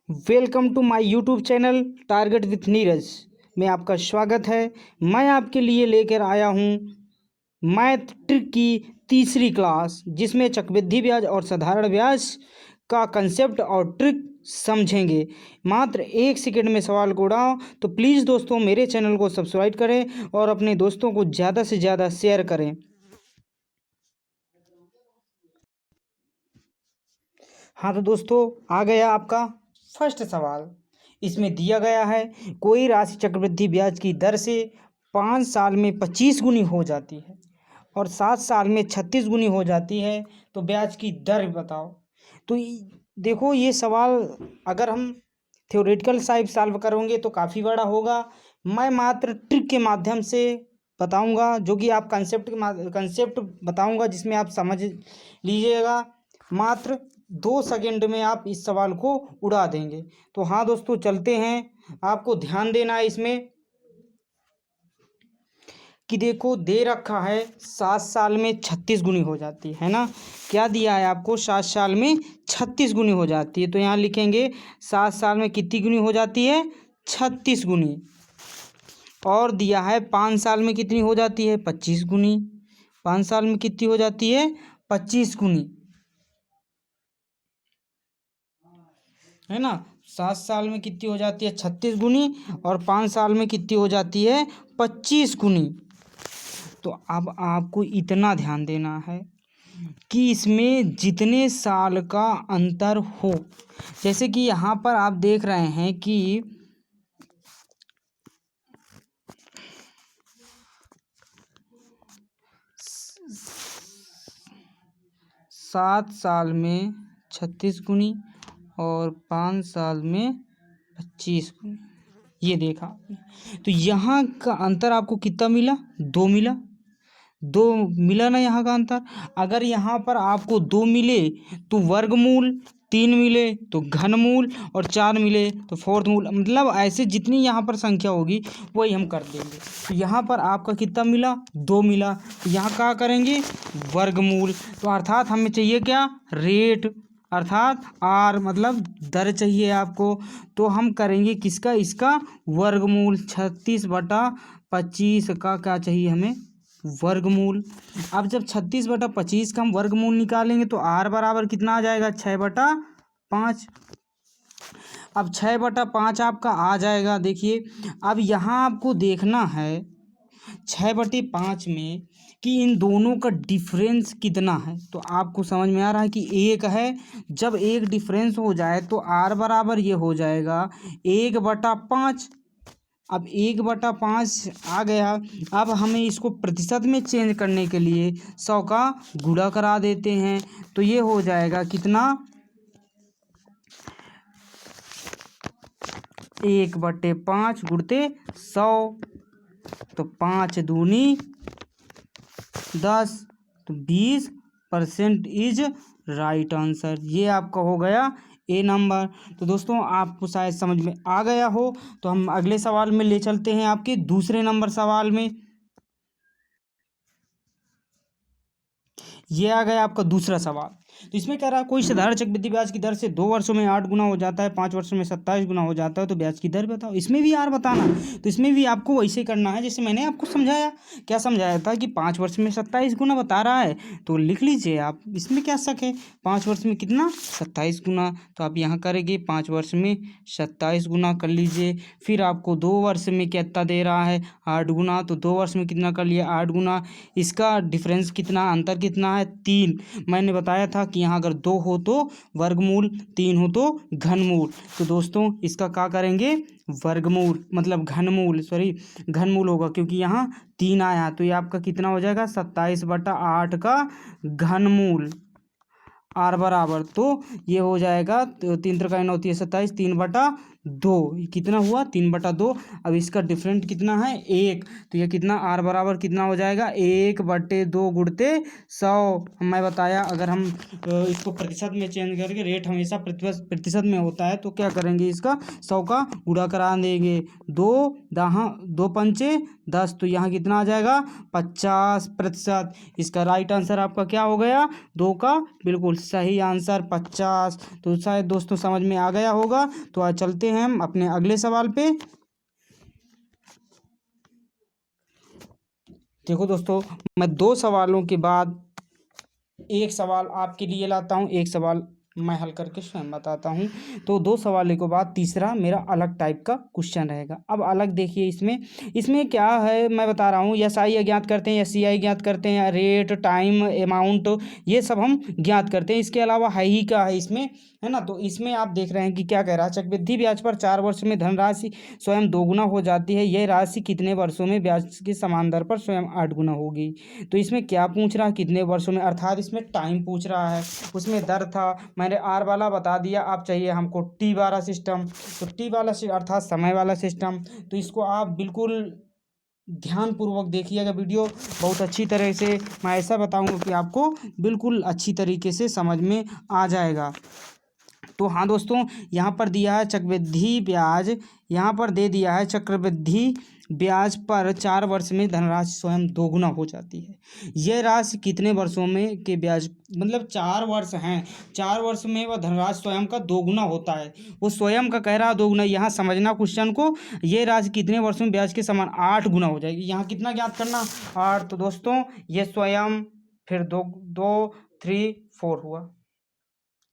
Welcome to my YouTube channel target with Neeraj में आपका स्वागत है। मैं आपके लिए लेकर आया हूँ मैथ ट्रिक की तीसरी क्लास, जिसमें चक्रवृद्धि ब्याज और साधारण ब्याज का कंसेप्ट और ट्रिक समझेंगे। मात्र 1 सेकंड में सवाल को उड़ाओ। तो प्लीज़ दोस्तों, मेरे चैनल को सब्सक्राइब करें और अपने दोस्तों को ज़्यादा से ज़्यादा शेयर करें। हाँ तो दोस्तों, आ गया आपका फर्स्ट सवाल। इसमें दिया गया है कोई राशि चक्रवृद्धि ब्याज की दर से 5 साल में 25 गुनी हो जाती है और 7 साल में 36 गुनी हो जाती है, तो ब्याज की दर बताओ। तो देखो, ये सवाल अगर हम थ्योरेटिकल साइड सॉल्व करोगे तो काफ़ी बड़ा होगा। मैं मात्र ट्रिक के माध्यम से बताऊंगा, जो कि आप कंसेप्ट बताऊंगा, जिसमें आप समझ लीजिएगा। मात्र 2 सेकंड में आप इस सवाल को उड़ा देंगे। तो हाँ दोस्तों, चलते हैं। आपको ध्यान देना है इसमें कि देखो, दे रखा है 7 साल में 36 गुनी हो जाती है ना। क्या दिया है आपको? 7 साल में 36 गुनी हो जाती है। तो यहाँ लिखेंगे 7 साल में कितनी गुनी हो जाती है? 36 गुनी। और दिया है 5 साल में कितनी हो जाती है? 25 गुनी। 5 साल में कितनी हो जाती है? 25 गुनी, है ना। 7 साल में कितनी हो जाती है? 36 गुनी। और 5 साल में कितनी हो जाती है? 25 गुनी। तो अब आपको इतना ध्यान देना है कि इसमें जितने साल का अंतर हो, जैसे कि यहाँ पर आप देख रहे हैं कि 7 साल में 36 गुनी और 5 साल में 25 गुनी, ये देखा आपने। तो यहाँ का अंतर आपको कितना मिला? 2 मिला। 2 मिला ना यहाँ का अंतर। अगर यहाँ पर आपको 2 मिले तो वर्गमूल, 3 मिले तो घनमूल और 4 मिले तो फोर्थ मूल, मतलब ऐसे जितनी यहाँ पर संख्या होगी वही हम कर देंगे। तो यहाँ पर आपका कितना मिला? 2 मिला। तो यहाँ क्या करेंगे? वर्गमूल। तो अर्थात हमें चाहिए क्या? रेट, अर्थात आर, मतलब दर चाहिए आपको। तो हम करेंगे किसका? इसका वर्गमूल। 36/25 का क्या चाहिए हमें? वर्गमूल। अब जब 36/25 का हम वर्गमूल निकालेंगे तो आर बराबर कितना आ जाएगा? 6/5। अब 6/5 आपका आ जाएगा। देखिए, अब यहाँ आपको देखना है 6/5 में कि इन दोनों का डिफरेंस कितना है। तो आपको समझ में आ रहा है कि एक है। जब एक डिफरेंस हो जाए तो आर बराबर ये हो जाएगा 1/5। अब 1/5 आ गया। अब हमें इसको प्रतिशत में चेंज करने के लिए 100 का गुणा करा देते हैं। तो ये हो जाएगा कितना? 1/5 गुणते 100। तो 5 दूनी 10, तो 20% इज राइट आंसर। ये आपका हो गया ए नंबर। तो दोस्तों, आपको शायद समझ में आ गया हो। तो हम अगले सवाल में ले चलते हैं, आपके दूसरे नंबर सवाल में। ये आ गया आपका दूसरा सवाल। तो इसमें कह रहा है कोई साधारण चक्रवृद्धि ब्याज की दर से 2 वर्षों में 8 गुना हो जाता है, 5 वर्षों में 27 गुना हो जाता है, तो ब्याज की दर बताओ। इसमें भी आर बताना। तो इसमें भी आपको वैसे करना है जैसे मैंने आपको समझाया। क्या समझाया था कि 5 वर्ष में 27 गुना बता रहा है, तो लिख लीजिए आप। इसमें क्या शक है? 5 वर्ष में कितना? 27 गुना। तो आप यहाँ करेंगे 5 वर्ष में 27 गुना कर लीजिए। फिर आपको 2 वर्ष में कितना दे रहा है? 8 गुना। तो 2 वर्ष में कितना कर लिया? 8 गुना। इसका डिफरेंस कितना, अंतर कितना है? 3। मैंने बताया था कि यहाँ अगर 2 हो तो वर्गमूल, 3 हो तो घनमूल। तो दोस्तों, इसका क्या करेंगे? वर्गमूल, मतलब घनमूल, सॉरी घनमूल होगा, क्योंकि यहाँ 3 आया। तो ये आपका कितना हो जाएगा? 27/8 का घनमूल। आर बराबर, तो ये हो जाएगा 3 3 9 27, 3/2 2, ये कितना हुआ 3/2। अब इसका डिफरेंट कितना है 1, तो ये कितना r बराबर कितना हो जाएगा 1/2 गुणते 100। मैं बताया अगर हम इसको प्रतिशत में चेंज करके, रेट हमेशा प्रतिशत में होता है, तो क्या करेंगे इसका 100 का गुणा करा देंगे। 2 पंचे 10, तो यहाँ कितना आ जाएगा 50%। इसका राइट आंसर आपका क्या हो गया 2 का बिल्कुल सही आंसर 50। तो शायद दोस्तों समझ में आ गया होगा। तो आज चलते हैं हम अपने अगले सवाल पे। देखो दोस्तों, मैं 2 सवालों के बाद एक सवाल आपके लिए लाता हूँ, एक सवाल मैं हल करके स्वयं बताता हूँ। तो 2 सवालों के बाद तीसरा मेरा अलग टाइप का क्वेश्चन रहेगा। अब अलग देखिए, इसमें क्या है मैं बता रहा हूँ। एस आई ज्ञात करते हैं, एस सी आई ज्ञात करते हैं, रेट, टाइम, अमाउंट, ये सब हम ज्ञात करते हैं। इसके अलावा है ही क्या है इसमें, है ना। तो इसमें आप देख रहे हैं कि क्या कह रहा है, चक्रवृद्धि ब्याज पर 4 वर्ष में धनराशि स्वयं 2 गुना हो जाती है। यह राशि कितने वर्षों में ब्याज के समान दर पर स्वयं 8 गुना होगी। तो इसमें क्या पूछ रहा है, कितने वर्षों में, अर्थात इसमें टाइम पूछ रहा है। उसमें दर था, मैंने आर वाला बता दिया। अब चाहिए हमको टी वाला सिस्टम, तो टी वाला अर्थात समय वाला सिस्टम। तो इसको आप बिल्कुल ध्यानपूर्वक देखिएगा वीडियो, बहुत अच्छी तरह से मैं ऐसा बताऊंगा कि आपको बिल्कुल अच्छी तरीके से समझ में आ जाएगा। तो हाँ दोस्तों, यहाँ पर दिया है चक्रवृद्धि ब्याज, यहाँ पर दे दिया है चक्रवृद्धि ब्याज पर 4 वर्ष में धनराशि स्वयं 2 गुना हो जाती है। यह राशि कितने वर्षों में के ब्याज, मतलब 4 वर्ष हैं, 4 वर्ष में वह धनराशि स्वयं का 2 गुना होता है। वो स्वयं का कह रहा है 2 गुना, यहाँ समझना क्वेश्चन को। ये राशि कितने वर्षों में ब्याज के समान 8 गुना हो जाएगी। यहाँ कितना ज्ञात करना 8। तो दोस्तों ये स्वयं, फिर 2 2 3 4 हुआ,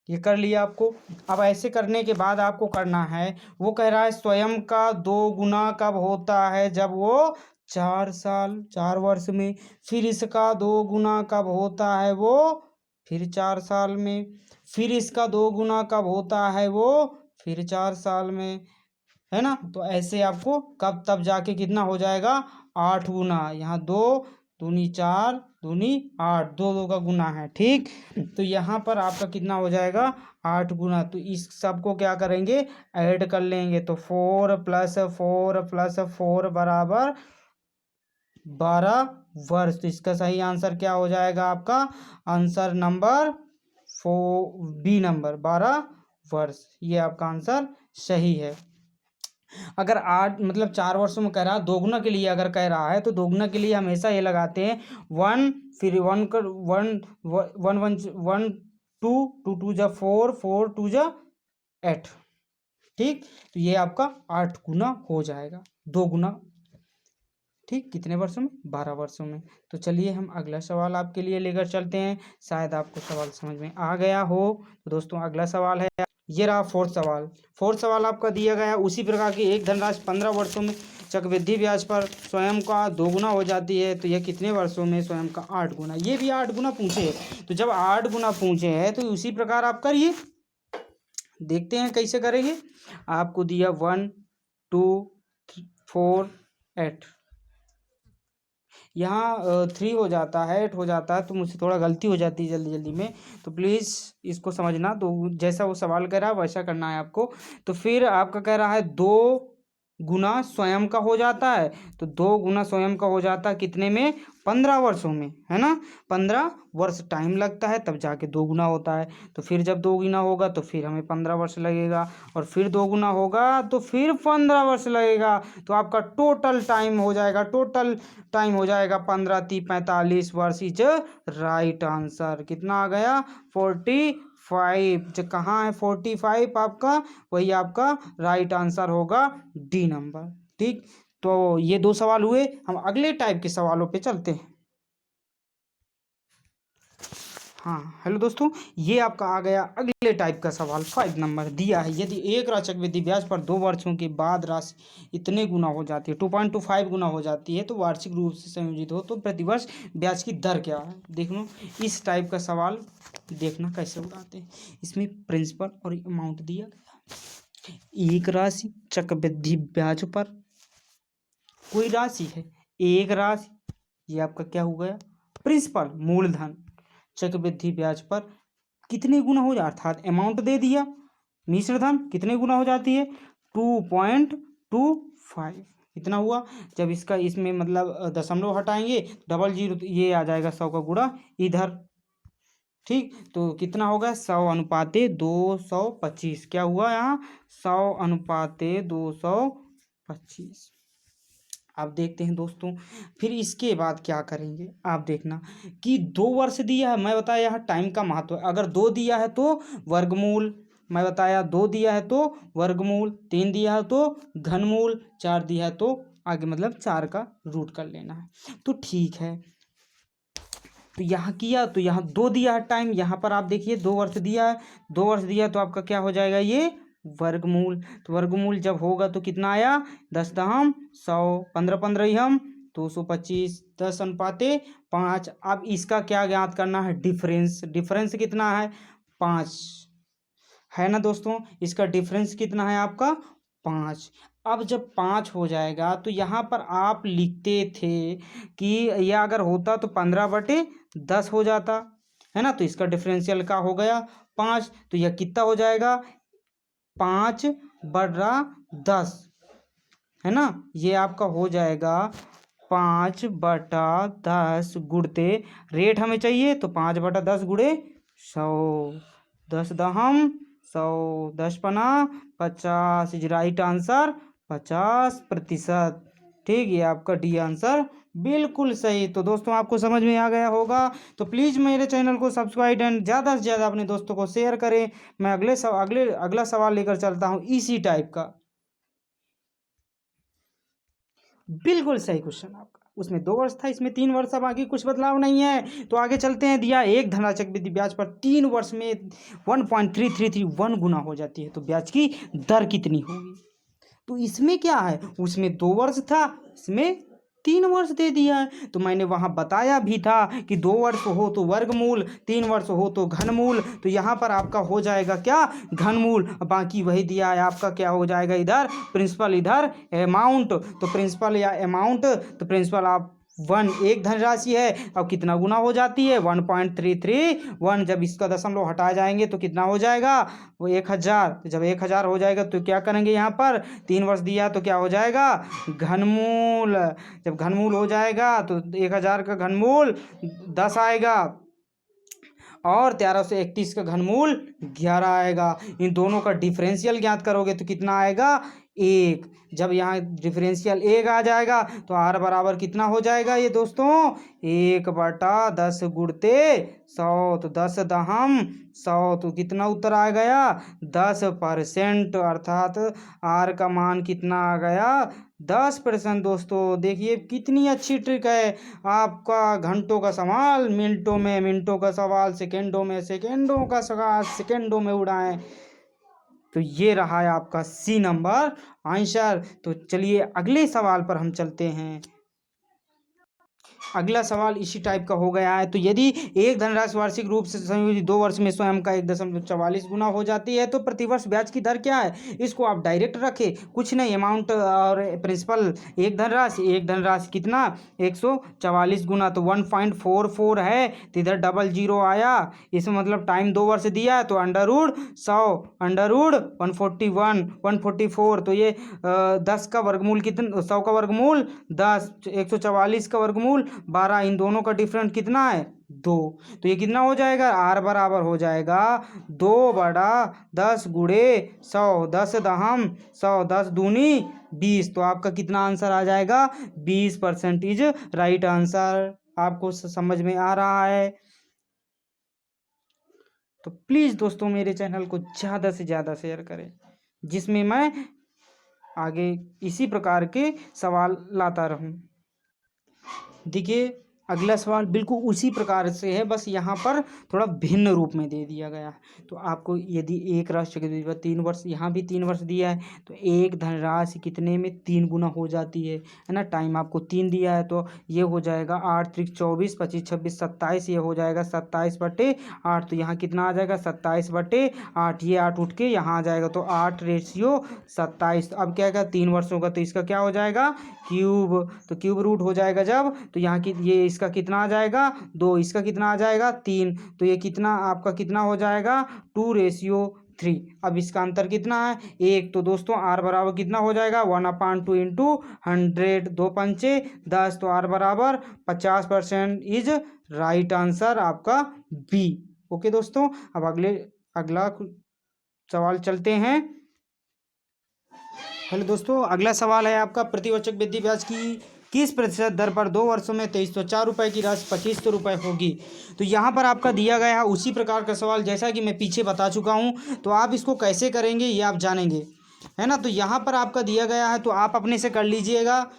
ये कर लिया आपको। अब ऐसे करने के बाद आपको करना है, वो कह रहा है स्वयं का 2 गुना कब होता है, जब वो 4 वर्ष में। फिर इसका 2 गुना कब होता है, वो फिर 4 साल में। फिर इसका 2 गुना कब होता है, वो फिर 4 साल में, है ना। तो ऐसे आपको कब तब जाके कितना हो जाएगा 8 गुना। यहाँ 2 दूनी 4 दूनी 8, 2 2 का गुना है, ठीक। तो यहाँ पर आपका कितना हो जाएगा 8 गुना। तो इस सब को क्या करेंगे, ऐड कर लेंगे। तो 4 + 4 + 4 बराबर 12 वर्ष। तो इसका सही आंसर क्या हो जाएगा आपका, आंसर नंबर 12 वर्ष। ये आपका आंसर सही है। अगर 8 मतलब 4 वर्षों में कह रहा है, दोगुना के लिए अगर कह रहा है, तो दोगुना के लिए हमेशा ये लगाते हैं 1, फिर 1 कर 1 1 1 1 2 2 2 जा 4 4 2 जा 8, ठीक। तो ये आपका 8 गुना हो जाएगा, 2 गुना, ठीक। कितने वर्षों में 12 वर्षों में। तो चलिए हम अगला सवाल आपके लिए लेकर चलते हैं। शायद आपको सवाल समझ में आ गया हो। तो दोस्तों अगला सवाल है, ये रहा 4th सवाल। 4th सवाल आपका दिया गया है, उसी प्रकार की एक धनराशि 15 वर्षों में चक्रवृद्धि ब्याज पर स्वयं का 2 गुना हो जाती है। तो यह कितने वर्षों में स्वयं का 8 गुना। ये भी 8 गुना पूछे हैं। तो जब 8 गुना पूछे हैं तो उसी प्रकार आप करिए, देखते हैं कैसे करेंगे। आपको दिया 1 2 4 8, यहाँ 3 हो जाता है, 8 हो जाता है, तो मुझसे थोड़ा गलती हो जाती है जल्दी जल्दी में, तो प्लीज़ इसको समझना। तो जैसा वो सवाल कह रहा है वैसा करना है आपको। तो फिर आपका कह रहा है 2 गुना स्वयं का हो जाता है। तो 2 गुना स्वयं का हो जाता है कितने में, 15 वर्षों में, है ना। 15 वर्ष टाइम लगता है, तब जाके 2 गुना होता है। तो फिर जब 2 गुना होगा तो फिर हमें 15 वर्ष लगेगा, और फिर 2 गुना होगा तो फिर 15 वर्ष लगेगा। तो आपका टोटल टाइम हो जाएगा 15 30 45 वर्ष इज राइट आंसर। कितना आ गया 45। जो कहाँ है 45 आपका, वही आपका राइट आंसर होगा, डी नंबर, ठीक। तो ये 2 सवाल हुए। हम अगले टाइप के सवालों पे चलते हैं। हाँ हेलो दोस्तों, ये आपका आ गया अगले टाइप का सवाल। 5 नंबर दिया है, यदि एक राशि चक्रवृद्धि ब्याज पर 2 वर्षों के बाद राशि इतने गुना हो जाती है, 2.25 गुना हो जाती है, तो वार्षिक रूप से संयोजित हो तो प्रतिवर्ष ब्याज की दर क्या है। देख लो इस टाइप का सवाल, देखना कैसे उड़ाते हैं। इसमें प्रिंसिपल और अमाउंट दिया गया। एक राशि चक्रवृद्धि ब्याज पर, कोई राशि है, एक राशि, ये आपका क्या हो गया प्रिंसिपल मूलधन, चक्रवृद्धि ब्याज पर कितने गुना हो जाए, अर्थात अमाउंट दे दिया, मिश्र धन कितने गुना हो जाती है 2.25 इतना हुआ। जब इसका इसमें मतलब दशमलव हटाएंगे, डबल जीरो, तो ये आ जाएगा 100 का गुणा इधर। ठीक, तो कितना होगा 100/225। क्या हुआ यहाँ 100/225। अब देखते हैं दोस्तों, फिर इसके बाद क्या करेंगे आप देखना कि 2 वर्ष दिया है, मैं बताया यहाँ टाइम का महत्व है। अगर 2 दिया है तो वर्गमूल, मैं बताया 2 दिया है तो वर्गमूल, 3 दिया है तो घनमूल, 4 दिया है तो आगे मतलब 4 का रूट कर लेना है। तो ठीक है, तो यहाँ किया तो यहाँ 2 दिया है टाइम, यहाँ पर आप देखिए 2 वर्ष दिया है, 2 वर्ष दिया है तो आपका क्या हो जाएगा ये वर्गमूल। तो वर्गमूल जब होगा तो कितना आया 10 100, 15 15 225, 10/5। अब इसका क्या ज्ञात करना है डिफरेंस। डिफरेंस कितना है 5 है ना दोस्तों, इसका डिफरेंस कितना है आपका 5। अब जब 5 हो जाएगा तो यहाँ पर आप लिखते थे कि यह अगर होता तो 15/10 हो जाता है ना, तो इसका डिफरेंशियल का हो गया 5। तो यह कितना हो जाएगा 5/10 है ना, ये आपका हो जाएगा 5/10 गुणते रेट हमें चाहिए तो 5/10 गुणे 100, 10 100, 10×50 इज राइट आंसर 50%। ठीक, ये आपका डी आंसर बिल्कुल सही। तो दोस्तों आपको समझ में आ गया होगा, तो प्लीज़ मेरे चैनल को सब्सक्राइब एंड ज़्यादा से ज़्यादा अपने दोस्तों को शेयर करें। मैं अगला सवाल लेकर चलता हूँ इसी टाइप का। बिल्कुल सही क्वेश्चन आपका, उसमें 2 वर्ष था, इसमें 3 वर्ष। अब आगे कुछ बदलाव नहीं है, तो आगे चलते हैं। दिया एक धनराशि चक्रवृद्धि ब्याज पर 3 वर्ष में 1.3331 गुना हो जाती है, तो ब्याज की दर कितनी होगी। तो इसमें क्या है, उसमें 2 वर्ष था, इसमें 3 वर्ष दे दिया है। तो मैंने वहाँ बताया भी था कि 2 वर्ष हो तो वर्गमूल, 3 वर्ष हो तो घनमूल। तो यहाँ पर आपका हो जाएगा क्या घनमूल, बाकी वही दिया है आपका क्या हो जाएगा इधर प्रिंसिपल, इधर अमाउंट। तो प्रिंसिपल या अमाउंट, तो प्रिंसिपल आप 1 एक धनराशि है, अब कितना गुना हो जाती है 1.331। जब इसका दशमलव हटाए जाएंगे तो कितना हो जाएगा वो 1000। तो जब 1000 हो जाएगा तो क्या करेंगे, यहाँ पर 3 वर्ष दिया तो क्या हो जाएगा घनमूल। जब घनमूल हो जाएगा तो 1000 का घनमूल 10 आएगा और 1331 का घनमूल 11 आएगा। इन दोनों का डिफरेंशियल ज्ञात करोगे तो कितना आएगा 1। जब यहाँ डिफरेंशियल 1 आ जाएगा तो आर बराबर कितना हो जाएगा ये दोस्तों 1/10 गुणते 100। तो 10 100, तो कितना उत्तर आ गया 10%, अर्थात आर का मान कितना आ गया 10%। दोस्तों देखिए कितनी अच्छी ट्रिक है, आपका घंटों का सवाल मिनटों में, मिनटों का सवाल सेकेंडों में, सेकेंडों का सवाल सेकेंडों में उड़ाएं। तो ये रहा है आपका सी नंबर आंसर। तो चलिए अगले सवाल पर हम चलते हैं। अगला सवाल इसी टाइप का हो गया है। तो यदि एक धनराशि वार्षिक रूप से संयोजित 2 वर्ष में स्वयं का 1.44 गुना हो जाती है तो प्रतिवर्ष ब्याज की दर क्या है। इसको आप डायरेक्ट रखें, कुछ नहीं, अमाउंट और प्रिंसिपल एक धनराशि कितना 144 गुना, तो 1.44 है, तो इधर डबल जीरो आया, इसमें मतलब टाइम 2 वर्ष दिया है तो √100 141 144। तो ये 10 का वर्गमूल कितना, 100 का वर्गमूल 10, 144 का वर्गमूल 12, इन दोनों का डिफरेंट कितना है 2। तो ये कितना हो जाएगा आर बराबर हो जाएगा 2/10 गुणे 100, 10 दहम 100, 10 दूनी 20। तो आपका कितना आंसर आ जाएगा 20% इज राइट आंसर। आपको समझ में आ रहा है। तो प्लीज़ दोस्तों मेरे चैनल को ज़्यादा से ज़्यादा शेयर करें, जिसमें मैं आगे इसी प्रकार के सवाल लाता रहूं। देखिए अगला सवाल बिल्कुल उसी प्रकार से है, बस यहाँ पर थोड़ा भिन्न रूप में दे दिया गया है। तो आपको यदि एक राशि चक्रवृद्धि पर 3 वर्ष, यहाँ भी 3 वर्ष दिया है, तो एक धनराशि कितने में 3 गुना हो जाती है ना। टाइम आपको 3 दिया है तो ये हो जाएगा 8 3 24 25 26 27, ये हो जाएगा 27/8। तो यहाँ कितना आ जाएगा 27/8, ये 8 उठ के यहाँ आ जाएगा तो 8:27। अब क्या है 3 वर्ष होगा तो इसका क्या हो जाएगा क्यूब, तो क्यूब रूट हो जाएगा जब, तो यहाँ की ये इसका कितना आ जाएगा 2, इसका कितना आ जाएगा 3, तो ये कितना आपका कितना हो जाएगा 2:3। 3। अब इसका अंतर कितना है 1, तो दोस्तों आर बराबर कितना हो जाएगा 1/2 इंटू 100, 2 पंचे 10, तो आर बराबर 50% इज राइट आंसर आपका बी। ओके दोस्तों, अब अगला सवाल चलते हैं। हेलो दोस्तों, अगला सवाल है आपका प्रतिवचक वृद्धि ब्याज की किस प्रतिशत दर पर 2 वर्षों में 2304 की राशि 2500 होगी। तो यहाँ पर आपका दिया गया है उसी प्रकार का सवाल जैसा कि मैं पीछे बता चुका हूँ, तो आप इसको कैसे करेंगे ये आप जानेंगे, है ना। तो यहाँ पर आपका दिया गया है तो आप अपने से कर लीजिएगा।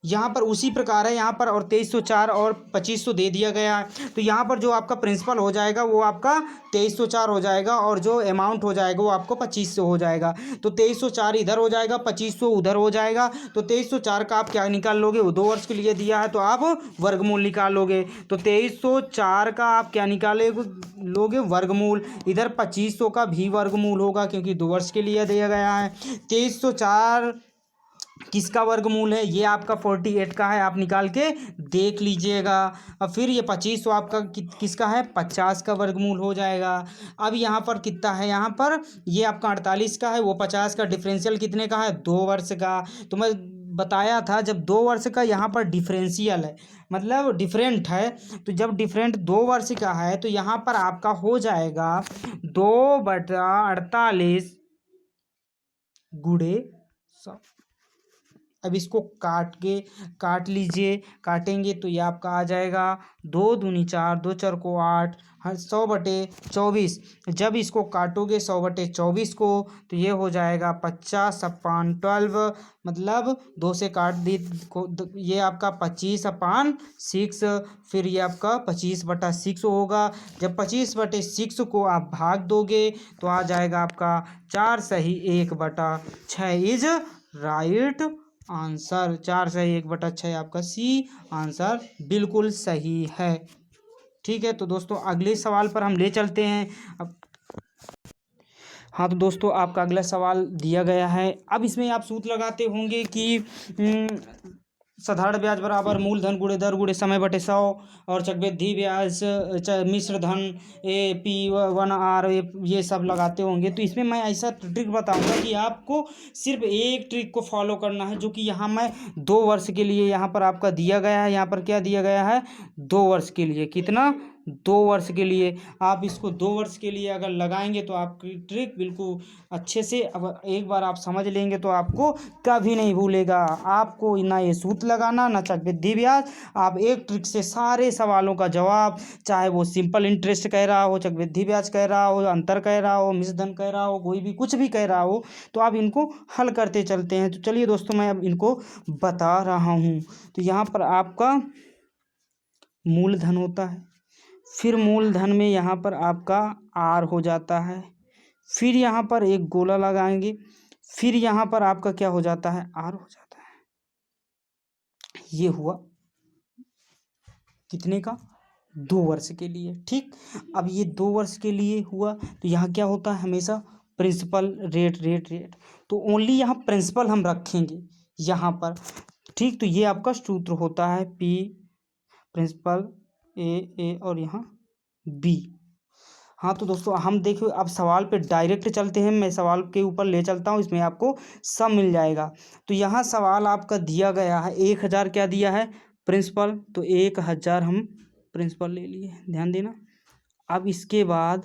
यहाँ पर उसी प्रकार है, यहाँ पर और 2304 और 2500 दे दिया गया है। तो यहाँ पर जो आपका प्रिंसिपल हो जाएगा वो आपका 2304 हो जाएगा और जो अमाउंट हो जाएगा वो आपको 2500 हो जाएगा। तो 2304 इधर हो जाएगा, 2500 उधर हो जाएगा। तो 2304 का आप क्या निकाल लोगे, वो 2 वर्ष के लिए दिया है तो आप वर्गमूल निकाल लोगे। तो 2304 का आप क्या निकाले लोगे वर्गमूल। इधर 2500 का भी वर्गमूल होगा क्योंकि 2 वर्ष के लिए दिया गया है। 2304 किसका वर्गमूल है, ये आपका 48 का है, आप निकाल के देख लीजिएगा। अब फिर ये 2500 आपका किसका है 50 का वर्गमूल हो जाएगा। अब यहाँ पर कितना है, यहाँ पर ये आपका 48 का है, वो 50 का डिफरेंशियल कितने का है 2 वर्ष का। तो मैं बताया था जब 2 वर्ष का यहाँ पर डिफरेंशियल है मतलब डिफरेंट है, तो जब डिफरेंट 2 वर्ष का है तो यहाँ पर आपका हो जाएगा 2/48 गुणे 100। अब इसको काट लीजिए, काटेंगे तो ये आपका आ जाएगा 2 दूनी 4, 2 4 को 8, 100/24। जब इसको काटोगे 100/24 को तो ये हो जाएगा 50/12, मतलब 2 से काट दी ये आपका 25/6। फिर ये आपका 25/6 होगा। जब 25/6 को आप भाग दोगे तो आ जाएगा आपका 4 सही 1/6 इज राइट आंसर। 4 सही 1/6 आपका सी आंसर बिल्कुल सही है। ठीक है, तो दोस्तों अगले सवाल पर हम ले चलते हैं। अब हाँ तो दोस्तों आपका अगला सवाल दिया गया है। अब इसमें आप सूत्र लगाते होंगे कि साधारण ब्याज बराबर मूलधन गुणे दर गुणे समय बटे 100 और चक्रवृद्धि ब्याज मिश्र धन P1R ये सब लगाते होंगे। तो इसमें मैं ऐसा ट्रिक बताऊंगा कि आपको सिर्फ एक ट्रिक को फॉलो करना है, जो कि यहाँ मैं 2 वर्ष के लिए यहाँ पर आपका दिया गया है। यहाँ पर क्या दिया गया है 2 वर्ष के लिए, कितना 2 वर्ष के लिए। आप इसको 2 वर्ष के लिए अगर लगाएंगे तो आपकी ट्रिक बिल्कुल अच्छे से अगर एक बार आप समझ लेंगे तो आपको कभी नहीं भूलेगा। आपको ना ये सूत्र लगाना ना चक्रवृद्धि ब्याज, आप एक ट्रिक से सारे सवालों का जवाब, चाहे वो सिंपल इंटरेस्ट कह रहा हो, चक्रवृद्धि ब्याज कह रहा हो, अंतर कह रहा हो, मिश्र धन कह रहा हो, कोई भी कुछ भी कह रहा हो, तो आप इनको हल करते चलते हैं। तो चलिए दोस्तों मैं अब इनको बता रहा हूँ। तो यहाँ पर आपका मूलधन होता है, फिर मूलधन में यहाँ पर आपका आर हो जाता है, फिर यहाँ पर एक गोला लगाएंगे, फिर यहाँ पर आपका क्या हो जाता है आर हो जाता है। ये हुआ कितने का 2 वर्ष के लिए। ठीक, अब ये 2 वर्ष के लिए हुआ तो यहाँ क्या होता है हमेशा प्रिंसिपल रेट। तो ओनली यहाँ प्रिंसिपल हम रखेंगे यहाँ पर। ठीक, तो ये आपका सूत्र होता है पी प्रिंसिपल ए और यहाँ बी। हाँ तो दोस्तों हम देखो अब सवाल पे डायरेक्ट चलते हैं, मैं सवाल के ऊपर ले चलता हूँ, इसमें आपको सब मिल जाएगा। तो यहाँ सवाल आपका दिया गया है 1000 क्या दिया है प्रिंसिपल, तो 1000 हम प्रिंसिपल ले लिए, ध्यान देना। अब इसके बाद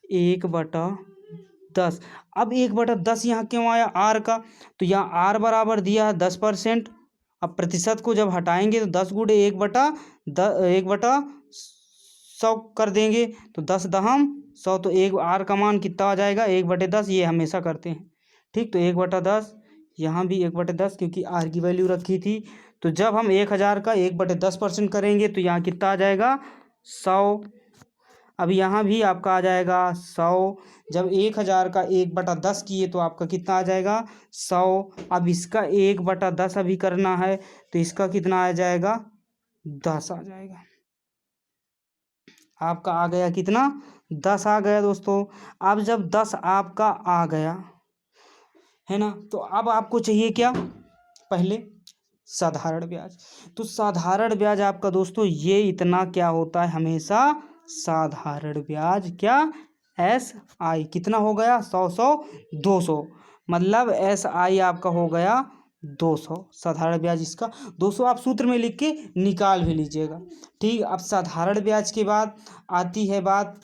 1/10। अब 1/10 यहाँ क्यों आया आर का, तो यहाँ आर बराबर दिया है 10%। अब प्रतिशत को जब हटाएंगे तो 10 गुणे 1/100 कर देंगे तो 10 दहम 100, तो एक आर का मान कितना आ जाएगा 1/10। ये हमेशा करते हैं। ठीक, तो 1/10 यहाँ भी 1/10 क्योंकि आर की वैल्यू रखी थी। तो जब हम 1000 का 1/10% करेंगे तो यहाँ कितना आ जाएगा 100। अब यहाँ भी आपका आ जाएगा 100। जब 1000 का 1/10 किए तो आपका कितना आ जाएगा 100। अब इसका 1/10 अभी करना है तो इसका कितना आ जाएगा 10 आ जाएगा। आपका आ गया कितना 10 आ गया दोस्तों। अब जब 10 आपका आ गया है ना, तो अब आपको चाहिए क्या, पहले साधारण ब्याज। तो साधारण ब्याज आपका दोस्तों ये इतना क्या होता है हमेशा साधारण ब्याज क्या SI कितना हो गया 100 200, मतलब SI आपका हो गया 200 साधारण ब्याज इसका 200 आप सूत्र में लिख के निकाल भी लीजिएगा। ठीक, अब साधारण ब्याज के बाद आती है बात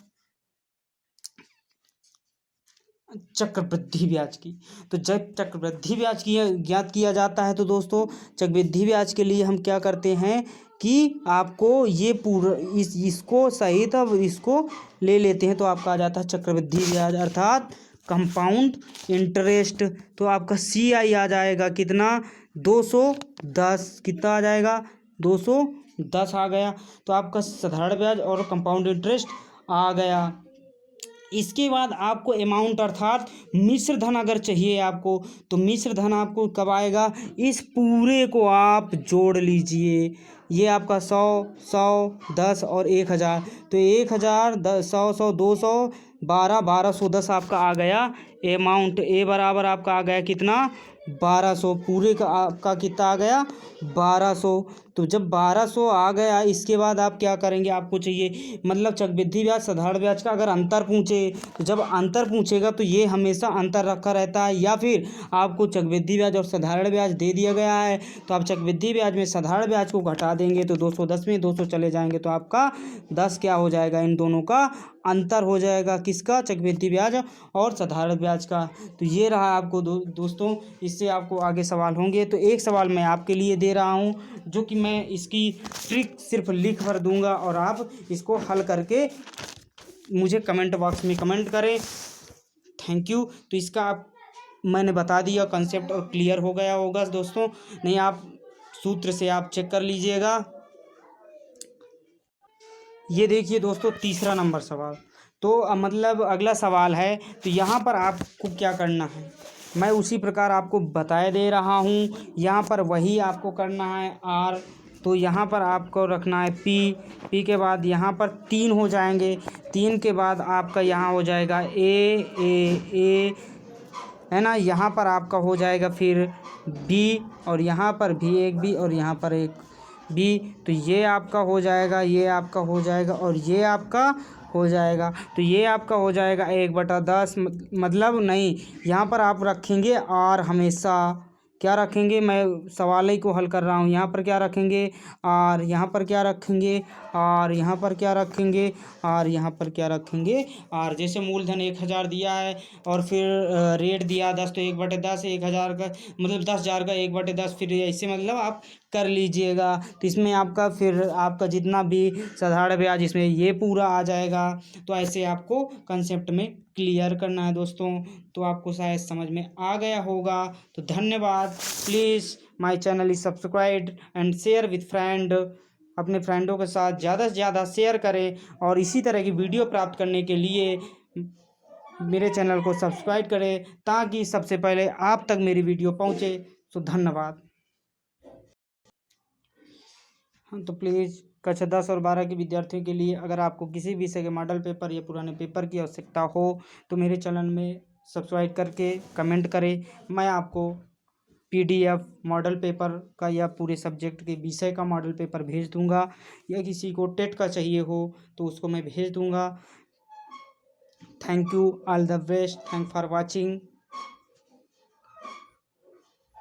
चक्रवृद्धि ब्याज की। तो जब चक्रवृद्धि ब्याज की ज्ञात किया जाता है तो दोस्तों चक्रवृद्धि ब्याज के लिए हम क्या करते हैं कि आपको ये पूरा इसको सहित अब इसको ले लेते हैं तो आपका आ जाता है चक्रवृद्धि ब्याज अर्थात कंपाउंड इंटरेस्ट। तो आपका CI आ जाएगा कितना 210, कितना आ जाएगा 210 आ गया। तो आपका साधारण ब्याज और कंपाउंड इंटरेस्ट आ गया। इसके बाद आपको अमाउंट अर्थात मिश्र धन अगर चाहिए आपको तो मिश्र धन आपको कब आएगा, इस पूरे को आप जोड़ लीजिए। ये आपका 100 10 और 1000, तो 1000 100 100 200 1200 आपका आ गया अमाउंट। ए बराबर आपका आ गया कितना 1200, पूरे का आपका कितना आ गया 1200। तो जब 1200 आ गया इसके बाद आप क्या करेंगे, आपको चाहिए मतलब चक्रवृद्धि ब्याज साधारण ब्याज का अगर अंतर पूछे तो जब अंतर पूछेगा तो ये हमेशा अंतर रखा रहता है, या फिर आपको चक्रवृद्धि ब्याज और साधारण ब्याज दे दिया गया है तो आप चक्रवृद्धि ब्याज में साधारण ब्याज को घटा देंगे तो 210 में 200 चले जाएंगे तो आपका 10 क्या हो जाएगा, इन दोनों का अंतर हो जाएगा, किसका चक्रवृद्धि ब्याज और साधारण ब्याज का। तो ये रहा आपको दोस्तों, इससे आपको आगे सवाल होंगे। तो एक सवाल मैं आपके लिए दे रहा हूँ जो कि मैं इसकी ट्रिक सिर्फ लिख भर दूंगा और आप इसको हल करके मुझे कमेंट बॉक्स में कमेंट करें। Thank you. तो इसका आप मैंने बता दिया कंसेप्ट और क्लियर हो गया होगा दोस्तों, नहीं आप सूत्र से आप चेक कर लीजिएगा। ये देखिए दोस्तों तीसरा नंबर सवाल, तो मतलब अगला सवाल है। तो यहाँ पर आपको क्या करना है मैं उसी प्रकार आपको बताए दे रहा हूँ, यहाँ पर वही आपको करना है R। तो यहाँ पर आपको रखना है P के बाद यहाँ पर 3 हो जाएंगे, 3 के बाद आपका यहाँ हो जाएगा A है ना, यहाँ पर आपका हो जाएगा फिर B और यहाँ पर भी एक B और यहाँ पर एक B। तो ये आपका हो जाएगा, ये आपका हो जाएगा और ये आपका हो जाएगा। तो ये आपका हो जाएगा 1/10, मतलब नहीं यहाँ पर आप रखेंगे R हमेशा, क्या रखेंगे मैं सवाल ही को हल कर रहा हूँ। यहाँ पर क्या रखेंगे R, यहाँ पर क्या रखेंगे R, यहाँ पर क्या रखेंगे R, यहाँ पर क्या रखेंगे R। जैसे मूलधन 1000 दिया है और फिर रेट दिया 10, तो 1/10 1000 का मतलब 10,000 का 1/10, फिर ऐसे मतलब आप कर लीजिएगा। तो इसमें आपका फिर आपका जितना भी साधारण ब्याज इसमें ये पूरा आ जाएगा। तो ऐसे आपको कंसेप्ट में क्लियर करना है दोस्तों। तो आपको शायद समझ में आ गया होगा। तो धन्यवाद। Please my channel is subscribe and share with friend. अपने फ्रेंडों के साथ ज़्यादा से ज़्यादा शेयर करें और इसी तरह की वीडियो प्राप्त करने के लिए मेरे चैनल को सब्सक्राइब करें ताकि सबसे पहले आप तक मेरी वीडियो पहुंचे। तो धन्यवाद। हाँ, तो प्लीज़ कक्षा 10 और 12 के विद्यार्थियों के लिए अगर आपको किसी विषय के मॉडल पेपर या पुराने पेपर की आवश्यकता हो तो मेरे चैनल में सब्सक्राइब करके कमेंट करें। मैं आपको PDF मॉडल पेपर का या पूरे सब्जेक्ट के विषय का मॉडल पेपर भेज दूंगा, या किसी को टेट का चाहिए हो तो उसको मैं भेज दूंगा। Thank you, all the best, thank for watching.